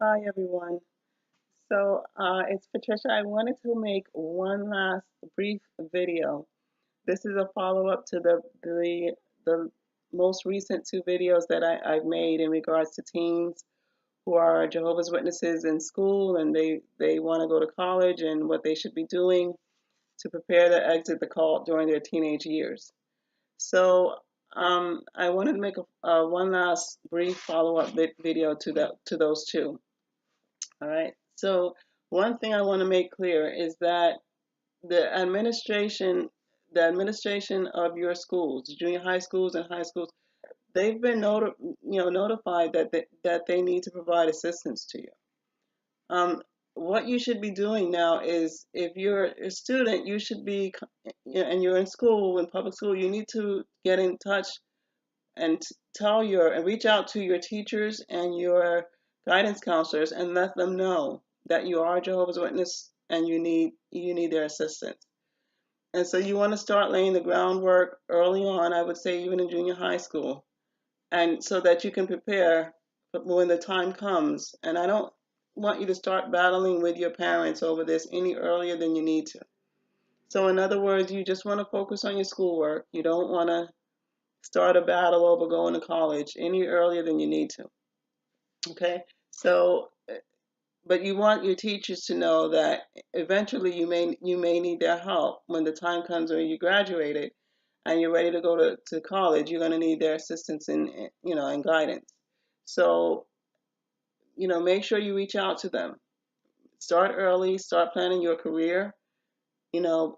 Hi everyone. It's Patricia. I wanted to make one last brief video. This is a follow-up to the most recent two videos that I've made in regards to teens who are Jehovah's Witnesses in school and they want to go to college and what they should be doing to prepare to exit the cult during their teenage years. So I wanted to make a one last brief follow-up video to those two. All right. So one thing I want to make clear is that the administration, the administration of your schools, junior high schools and high schools, they've been notified that they need to provide assistance to you. What you should be doing now is, if you're a student, you should be, and you're in school, in public school, you need to get in touch and and reach out to your teachers and your guidance counselors and let them know that you are a Jehovah's Witness and you need their assistance. And so you want to start laying the groundwork early on, I would say even in junior high school, and so that you can prepare when the time comes. And I don't want you to start battling with your parents over this any earlier than you need to. So in other words, you just want to focus on your schoolwork. You don't want to start a battle over going to college any earlier than you need to. Okay? So, but you want your teachers to know that eventually you may need their help when the time comes when you graduated and you're ready to go to college. You're going to need their assistance and guidance. So, make sure you reach out to them. Start early, start planning your career,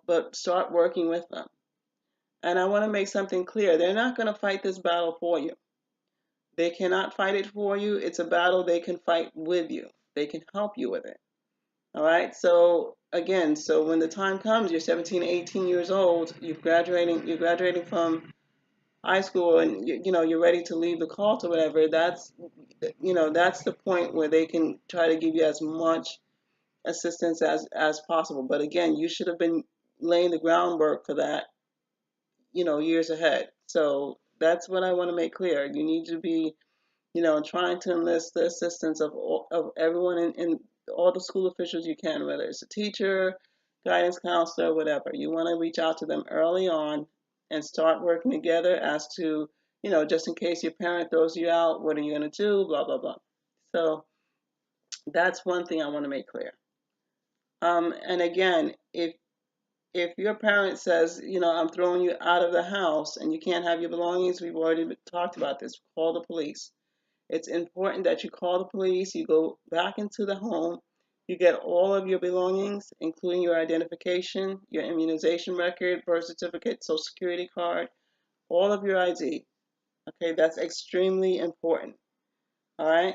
but start working with them. And I want to make something clear. They're not going to fight this battle for you. They cannot fight it for you. It's a battle they can fight with you. They can help you with it. All right. So again, when the time comes, you're 17, 18 years old, you're graduating from high school, and you're ready to leave the cult or whatever. That's the point where they can try to give you as much assistance as possible. But again, you should have been laying the groundwork for that, years ahead. So that's what I want to make clear. You need to be trying to enlist the assistance of everyone in all the school officials you can, whether it's a teacher, guidance counselor, whatever. You want to reach out to them early on and start working together as to, just in case your parent throws you out, what are you going to do, blah, blah, blah. So that's one thing I want to make clear. And again, if your parent says, I'm throwing you out of the house and you can't have your belongings, we've already talked about this, call the police. It's important that you call the police, you go back into the home, you get all of your belongings, including your identification, your immunization record, birth certificate, social security card, all of your ID. Okay, that's extremely important. All right.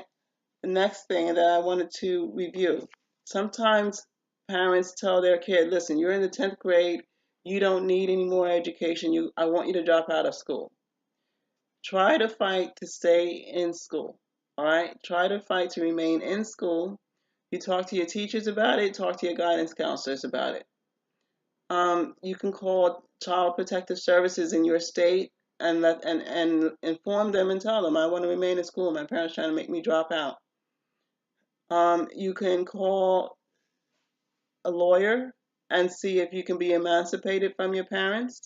The next thing that I wanted to review. Sometimes parents tell their kid, listen, you're in the 10th grade, you don't need any more education. I want you to drop out of school. Try to fight to stay in school. All right? Try to fight to remain in school. You talk to your teachers about it, talk to your guidance counselors about it. You can call Child Protective Services in your state and inform them and tell them, I want to remain in school. My parents are trying to make me drop out. You can call a lawyer and see if you can be emancipated from your parents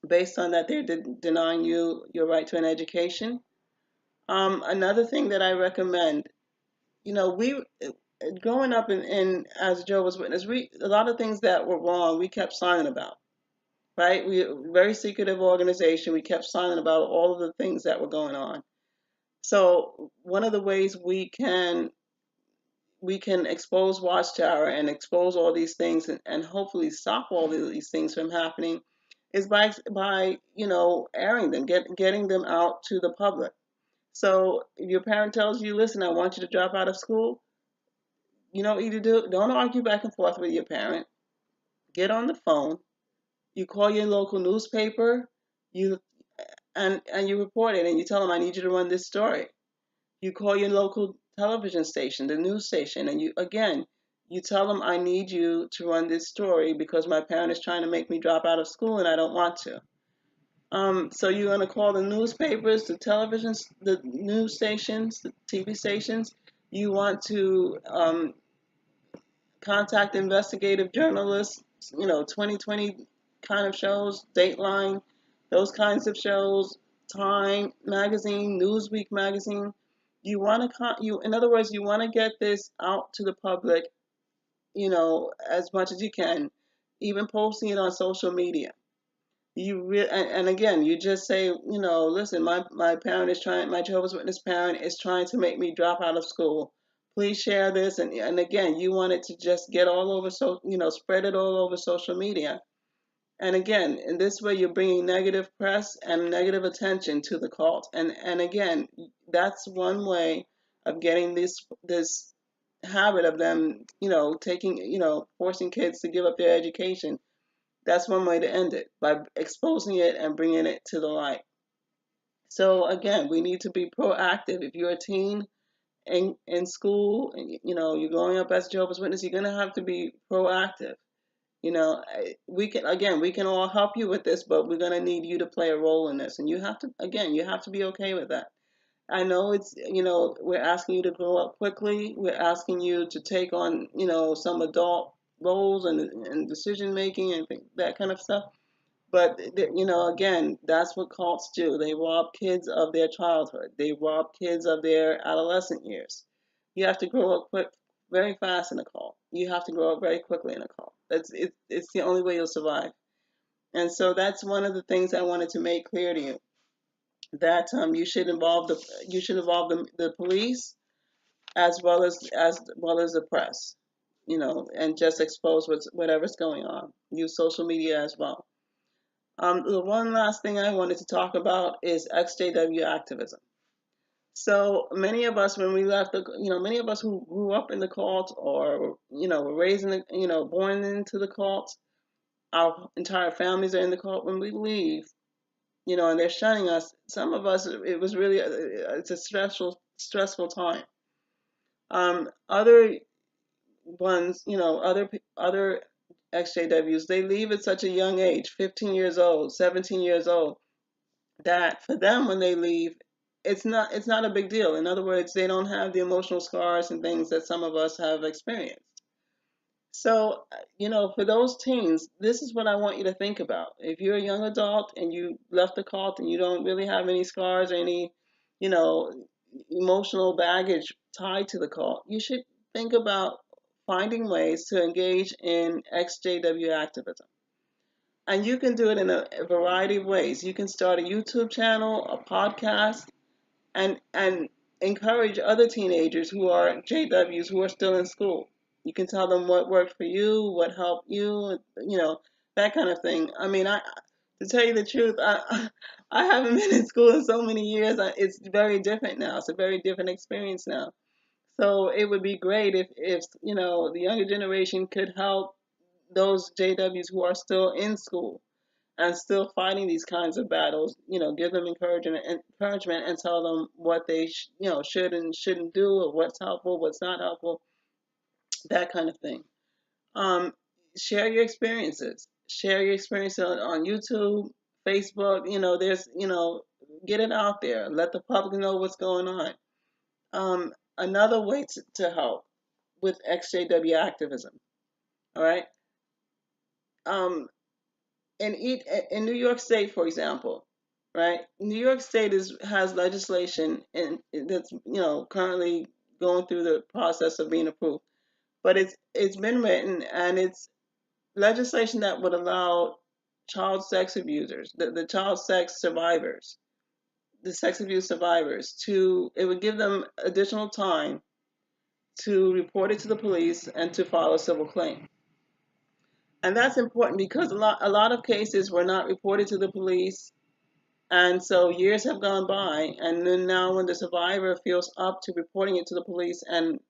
based on that they're denying you your right to an education. Another thing that I recommend, we growing up in as Jehovah's Witness, a lot of things that were wrong, we kept silent about, right? We very secretive organization. We kept silent about all of the things that were going on. So one of the ways we can expose Watchtower and expose all these things and hopefully stop all of these things from happening is by airing them, getting them out to the public. So if your parent tells you, listen, I want you to drop out of school, either don't argue back and forth with your parent. Get on the phone. You call your local newspaper, you and you report it and you tell them, I need you to run this story. You call your local television station, the news station, and you tell them, I need you to run this story because my parent is trying to make me drop out of school and I don't want to. So you're going to call the newspapers, the televisions, the news stations, the TV stations. You want to contact investigative journalists, 2020 kind of shows, Dateline, those kinds of shows, Time magazine, Newsweek magazine. You want to in other words, you want to get this out to the public, as much as you can, even posting it on social media. And again, you just say, listen, my parent is trying, my Jehovah's Witness parent is trying to make me drop out of school. Please share this. And again, you want it to just get all over, so, spread it all over social media. And again, in this way, you're bringing negative press and negative attention to the cult. And again, that's one way of getting this habit of them, taking, forcing kids to give up their education. That's one way to end it, by exposing it and bringing it to the light. So again, we need to be proactive. If you're a teen in school, and you're growing up as a Jehovah's Witness, you're going to have to be proactive. We can all help you with this, but we're going to need you to play a role in this. And you have to be okay with that. I know we're asking you to grow up quickly. We're asking you to take on, some adult roles and decision making and that kind of stuff. But, again, that's what cults do. They rob kids of their childhood. They rob kids of their adolescent years. You have to grow up very fast in a cult. You have to grow up very quickly in a cult. It's the only way you'll survive. And so that's one of the things I wanted to make clear to you, that you should involve the police, as well as the press, and just expose whatever's going on. Use social media as well. The one last thing I wanted to talk about is XJW activism. So many of us, when we left many of us who grew up in the cult, or, were raised in born into the cult, our entire families are in the cult. When we leave, and they're shunning us, some of us, it was really, it's a stressful time. Other ones, other XJWs, they leave at such a young age, 15 years old, 17 years old, that for them, when they leave, it's not a big deal. In other words, they don't have the emotional scars and things that some of us have experienced. So, for those teens, this is what I want you to think about. If you're a young adult and you left the cult and you don't really have any scars or any, you know, emotional baggage tied to the cult, you should think about finding ways to engage in XJW activism. And you can do it in a variety of ways. You can start a YouTube channel, a podcast, and encourage other teenagers who are JWs who are still in school. You can tell them what worked for you, what helped you, that kind of thing. I mean, to tell you the truth, I haven't been in school in so many years. It's very different now. It's a very different experience now. So it would be great if the younger generation could help those JWs who are still in school and still fighting these kinds of battles, give them encouragement and tell them what they should and shouldn't do, or what's helpful, what's not helpful, that kind of thing. Um, Share your experiences. Share your experiences on YouTube, Facebook. Get it out there. Let the public know what's going on. Another way to help with XJW activism. All right. Um, in New York State, for example, right? New York State has legislation that's currently going through the process of being approved, but it's been written, and it's legislation that would allow child sex abusers, the child sex survivors, the sex abuse survivors, it would give them additional time to report it to the police and to file a civil claim. And that's important because a lot of cases were not reported to the police. And so years have gone by, and then now when the survivor feels up to reporting it to the police and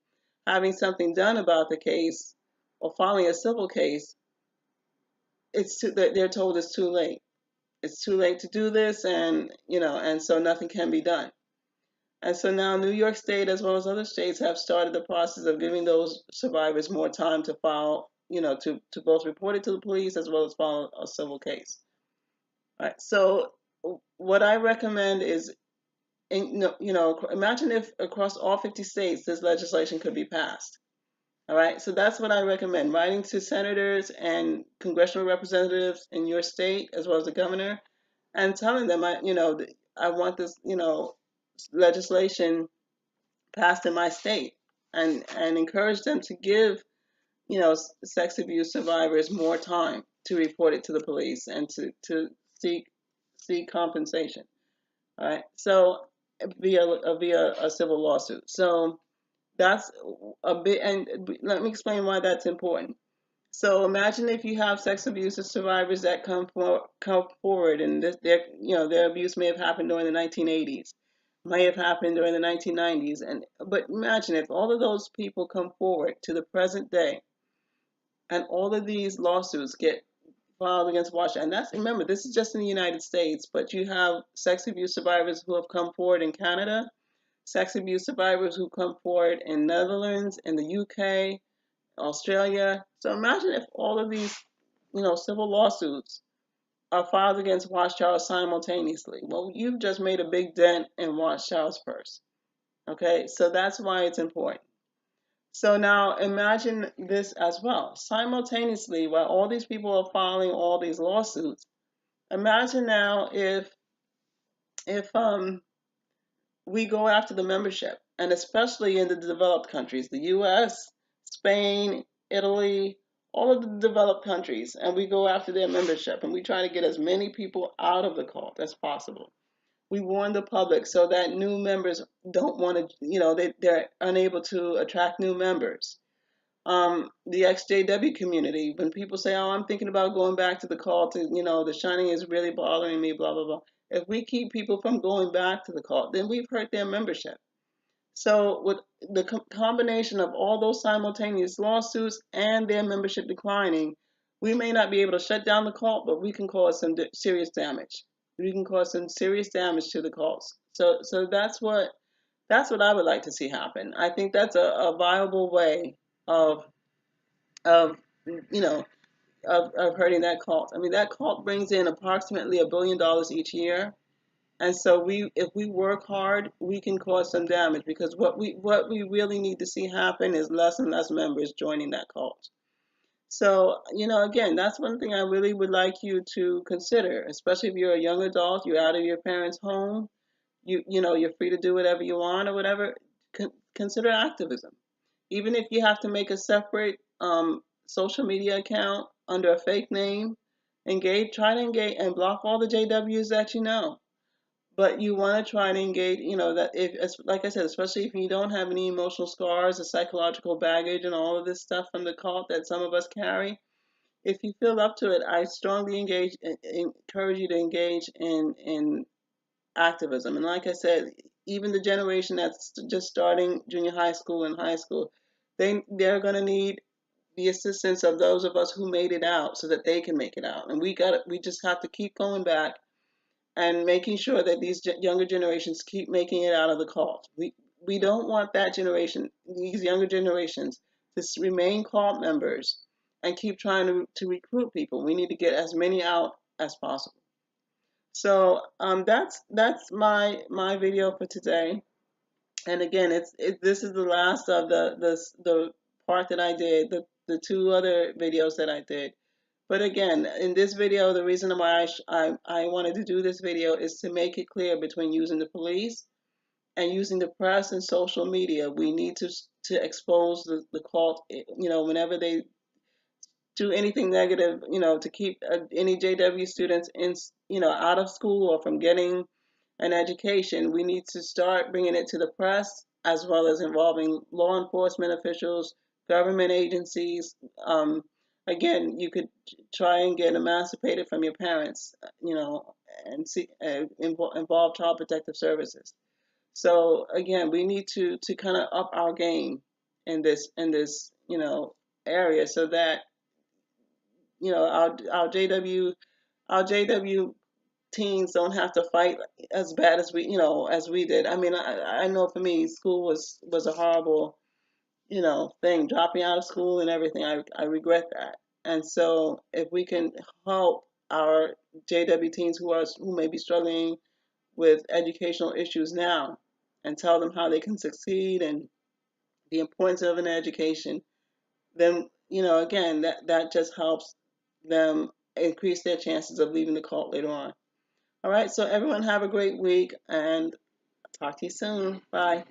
having something done about the case, or filing a civil case, they're told it's too late. It's too late to do this, and so nothing can be done. And so now New York State, as well as other states, have started the process of giving those survivors more time to file, to both report it to the police as well as file a civil case. All right. So what I recommend is imagine if across all 50 states this legislation could be passed. All right, so that's what I recommend, writing to senators and congressional representatives in your state, as well as the governor, and telling them, I want this, legislation passed in my state, and encourage them to give, sex abuse survivors more time to report it to the police and to seek compensation. All right, so via a civil lawsuit. So that's a bit, and let me explain why that's important. So imagine if you have sex abuse survivors that come forward, and their abuse may have happened during the 1980s, may have happened during the 1990s, but imagine if all of those people come forward to the present day, and all of these lawsuits get filed against Washington. And that's, remember, this is just in the United States, but you have sex abuse survivors who have come forward in Canada, sex abuse survivors who come forward in Netherlands, in the UK, Australia. So imagine if all of these, civil lawsuits are filed against Watchtower simultaneously. Well, you've just made a big dent in Watchtower's purse. Okay, so that's why it's important. So now imagine this as well. Simultaneously, while all these people are filing all these lawsuits, imagine now if we go after the membership, and especially in the developed countries, the US, Spain, Italy, all of the developed countries, and we go after their membership, and we try to get as many people out of the cult as possible. We warn the public so that new members don't want to, they're unable to attract new members. The XJW community, when people say, "Oh, I'm thinking about going back to the cult, the shunning is really bothering me," blah, blah, blah. If we keep people from going back to the cult, then we've hurt their membership. So with the combination of all those simultaneous lawsuits and their membership declining, we may not be able to shut down the cult, but we can cause some serious damage. We can cause some serious damage to the cults. So that's what I would like to see happen. I think that's a viable way of of you know of hurting that cult. I mean, that cult brings in approximately $1 billion each year, and so if we work hard, we can cause some damage, because what we really need to see happen is less and less members joining that cult. So, again, that's one thing I really would like you to consider, especially if you're a young adult, you're out of your parents' home, you're free to do whatever you want or whatever. Consider activism. Even if you have to make a separate social media account under a fake name, try to engage and block all the JWs that you know. But you want to try to engage, that if, like I said, especially if you don't have any emotional scars or psychological baggage and all of this stuff from the cult that some of us carry, if you feel up to it, I strongly encourage you to engage in activism. And like I said, even the generation that's just starting junior high school and high school, they're going to need the assistance of those of us who made it out so that they can make it out. And we just have to keep going back and making sure that these younger generations keep making it out of the cult. We don't want that generation, these younger generations, to remain cult members and keep trying to recruit people. We need to get as many out as possible. So that's my video for today. And again, this is the last of the part that I did, the two other videos that I did. But again, in this video, the reason why I wanted to do this video is to make it clear between using the police and using the press and social media. We need to expose the cult, whenever they do anything negative, to keep any JW students out of school or from getting an education. We need to start bringing it to the press, as well as involving law enforcement officials, government agencies. Again, you could try and get emancipated from your parents, and involve Child Protective Services. So again, we need to kind of up our game in this area, so that our JW teens don't have to fight as bad as we did. I mean, I know for me, school was a horrible thing, dropping out of school and everything. I regret that. And so if we can help our JW teens who may be struggling with educational issues now and tell them how they can succeed and the importance of an education, then, again, that just helps them increase their chances of leaving the cult later on. All right, so everyone have a great week, and talk to you soon. Bye.